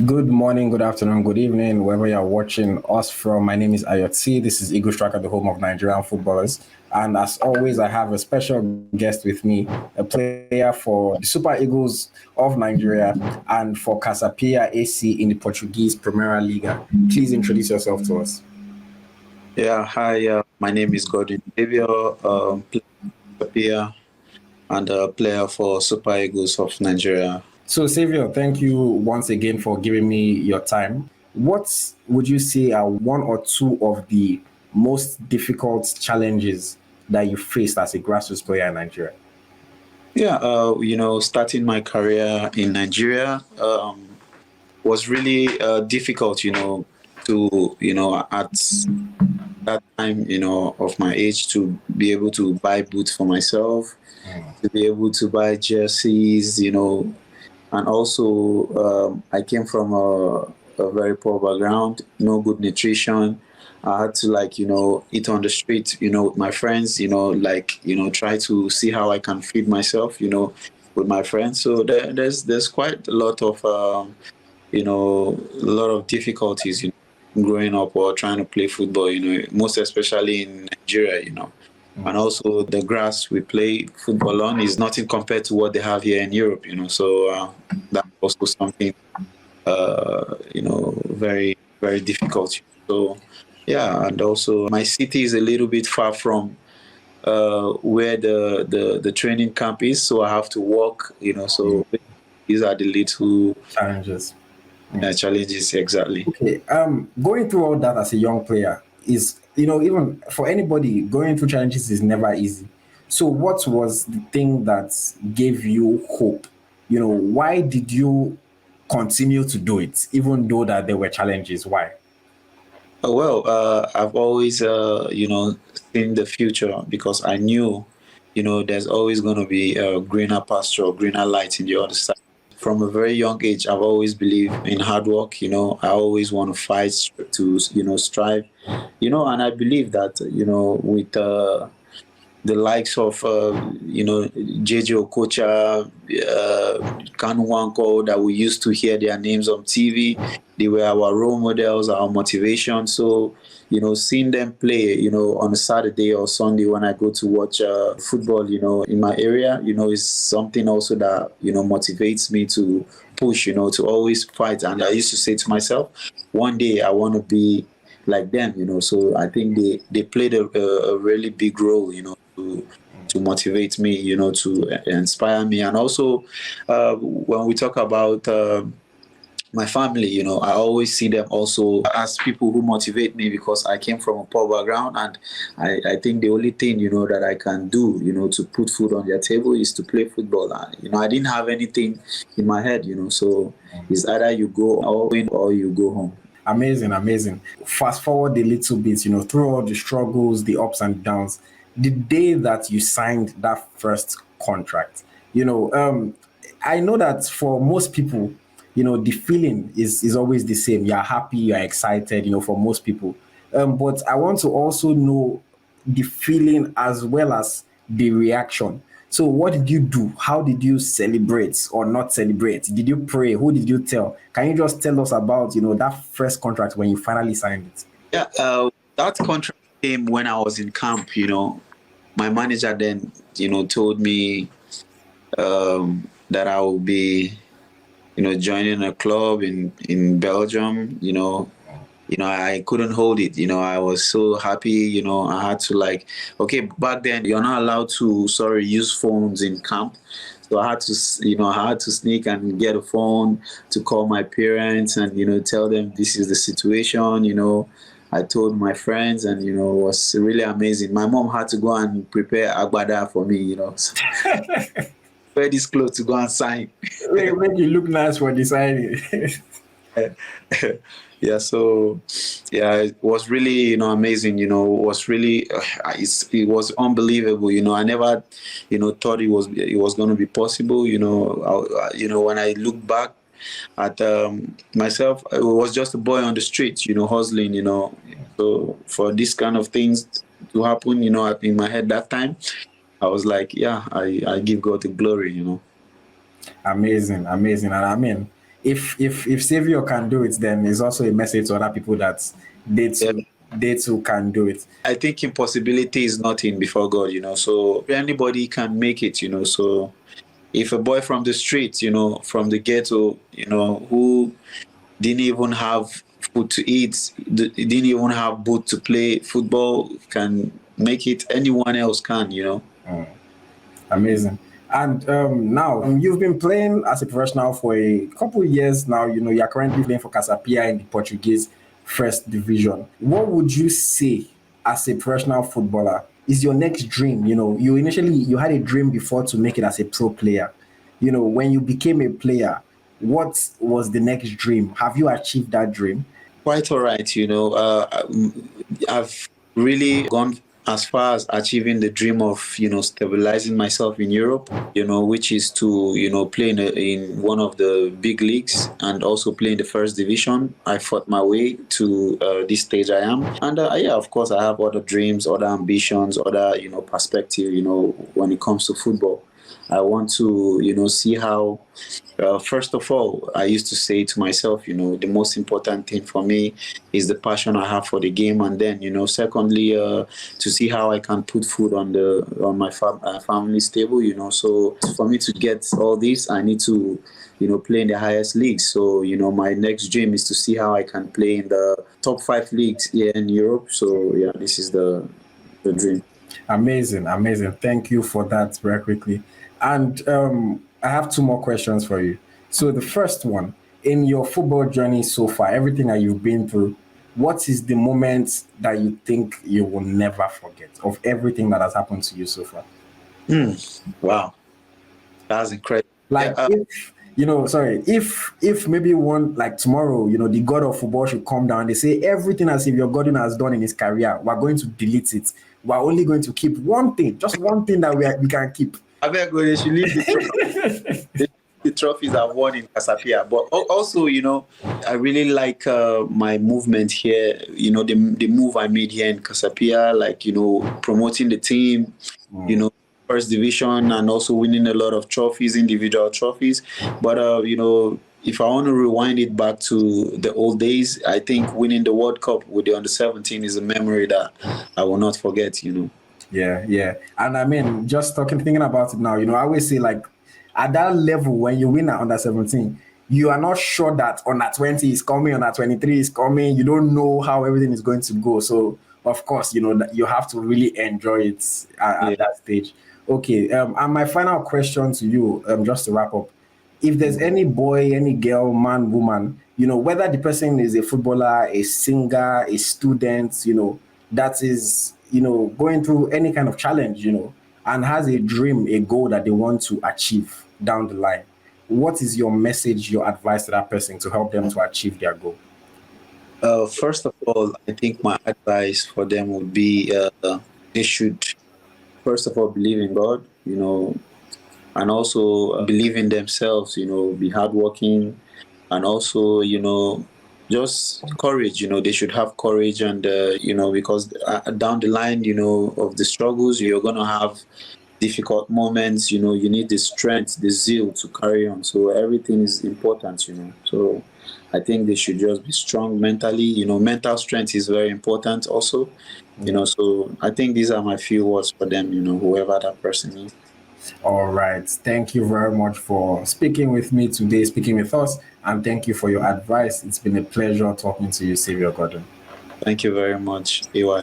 Good morning, good afternoon, good evening, wherever you're watching us from. My name is Ayotsi. This is EaglesTracker, the home of Nigerian footballers. And as always, I have a special guest with me, a player for the Super Eagles of Nigeria and for Casa AC in the Portuguese Premier Liga. Please introduce yourself to us. Yeah, hi. My name is Godwin Saviour, player and a player for Super Eagles of Nigeria. So, Saviour, thank you once again for giving me your time. What would you say are one or two of the most difficult challenges that you faced as a grassroots player in Nigeria? Yeah, starting my career in Nigeria was really difficult, at that time, of my age to be able to buy boots for myself, to be able to buy jerseys, and also I came from a very poor background, no good nutrition. I had to eat on the street, with my friends, try to see how I can feed myself, with my friends. So there's quite a lot of a lot of difficulties, growing up or trying to play football, most especially in Nigeria, and also the grass we play football on is nothing compared to what they have here in Europe, so that's also something very, very difficult. So yeah, and also my city is a little bit far from where the training camp is, so I have to walk, so these are the little Challenges. challenges. Exactly. Okay. Going through all that as a young player is, even for anybody, going through challenges is never easy. So, what was the thing that gave you hope? Why did you continue to do it, even though that there were challenges? Why? Well, I've always, seen the future because I knew, there's always going to be a greener pasture or greener light in the other side. From a very young age, I've always believed in hard work. I always want to fight to, strive, and I believe that, with the likes of JJ Okocha, Kanu Wanko, that we used to hear their names on TV. They were our role models, our motivation. So seeing them play, on a Saturday or Sunday when I go to watch football, in my area, is something also that motivates me to push, to always fight. And I used to say to myself, one day I want to be like them, so I think they played a really big role, to motivate me, to inspire me. And also when we talk about my family, I always see them also as people who motivate me because I came from a poor background, and I think the only thing, that I can do, to put food on their table is to play football. And, I didn't have anything in my head, so it's either you go all in or you go home. Amazing, amazing. Fast forward a little bit, through all the struggles, the ups and downs, the day that you signed that first contract, I know that for most people, the feeling is always the same. You're happy, you're excited, for most people. But I want to also know the feeling as well as the reaction. So, what did you do? How did you celebrate or not celebrate? Did you pray? Who did you tell? Can you just tell us about, that first contract when you finally signed it? Yeah, that contract came when I was in camp. My manager then, told me that I will be, joining a club in Belgium. I couldn't hold it. I was so happy. I had to okay, back then you're not allowed to, use phones in camp. So I had to, I had to sneak and get a phone to call my parents and, tell them this is the situation. I told my friends and, it was really amazing. My mom had to go and prepare agbada for me, So wear this clothes to go and sign. Make you look nice for deciding. Yeah, so yeah, it was really amazing. It was really it was unbelievable. I never thought it was going to be possible. When I look back at myself, I was just a boy on the street, hustling. So for this kind of things to happen, in my head that time, I was like, yeah, I give God the glory. Amazing, amazing. And I mean, if Saviour can do it, then it's also a message to other people that they Yeah. too, they too can do it. I think impossibility is nothing before God, so anybody can make it, so if a boy from the streets, from the ghetto, who didn't even have food to eat, didn't even have boot to play football, can make it, anyone else can. Amazing. And now you've been playing as a professional for a couple of years now. You're currently playing for Casa in the Portuguese First Division. What would you say as a professional footballer is your next dream? You had a dream before to make it as a pro player. When you became a player, what was the next dream? Have you achieved that dream? Quite all right. I've really gone as far as achieving the dream of, stabilizing myself in Europe, which is to, play in one of the big leagues and also play in the first division. I fought my way to this stage I am. And yeah, of course, I have other dreams, other ambitions, other, perspective, when it comes to football. I want to, see how, first of all, I used to say to myself, the most important thing for me is the passion I have for the game. And then, secondly, to see how I can put food on my family's table, So for me to get all this, I need to, play in the highest leagues. So, my next dream is to see how I can play in the top 5 leagues here in Europe. So, yeah, this is the dream. Amazing. Thank you for that very quickly. And I have 2 more questions for you. So the first one, in your football journey so far, everything that you've been through, what is the moment that you think you will never forget of everything that has happened to you so far? Wow. That's incredible. Like if maybe one like tomorrow, the god of football should come down, they say everything as Saviour Godwin has done in his career, we're going to delete it. We're only going to keep one thing, just one thing that we can keep. I bet they should leave the trophies I've won in Casa. But also, I really like my movement here, the move I made here in Casa, like, promoting the team, first division, and also winning a lot of trophies, individual trophies. But, if I want to rewind it back to the old days, I think winning the World Cup with the under-17 is a memory that I will not forget, Yeah. And I mean, just thinking about it now, I always say, like, at that level, when you win at under 17, you are not sure that under 20 is coming, under 23 is coming. You don't know how everything is going to go. So, of course, you have to really enjoy it at that stage. Okay. And my final question to you, just to wrap up, if there's any boy, any girl, man, woman, whether the person is a footballer, a singer, a student, that is, going through any kind of challenge, and has a dream, a goal that they want to achieve down the line, what is your message, your advice to that person to help them to achieve their goal? First of all, I think my advice for them would be they should, first of all, believe in God, and also believe in themselves, be hardworking, and also, just courage, they should have courage, and, because down the line, of the struggles, you're going to have difficult moments, you need the strength, the zeal to carry on. So everything is important, So I think they should just be strong mentally, mental strength is very important also, so I think these are my few words for them, whoever that person is. All right. Thank you very much for speaking with me today, speaking with us, and thank you for your advice. It's been a pleasure talking to you, Saviour Godwin. Thank you very much, EY.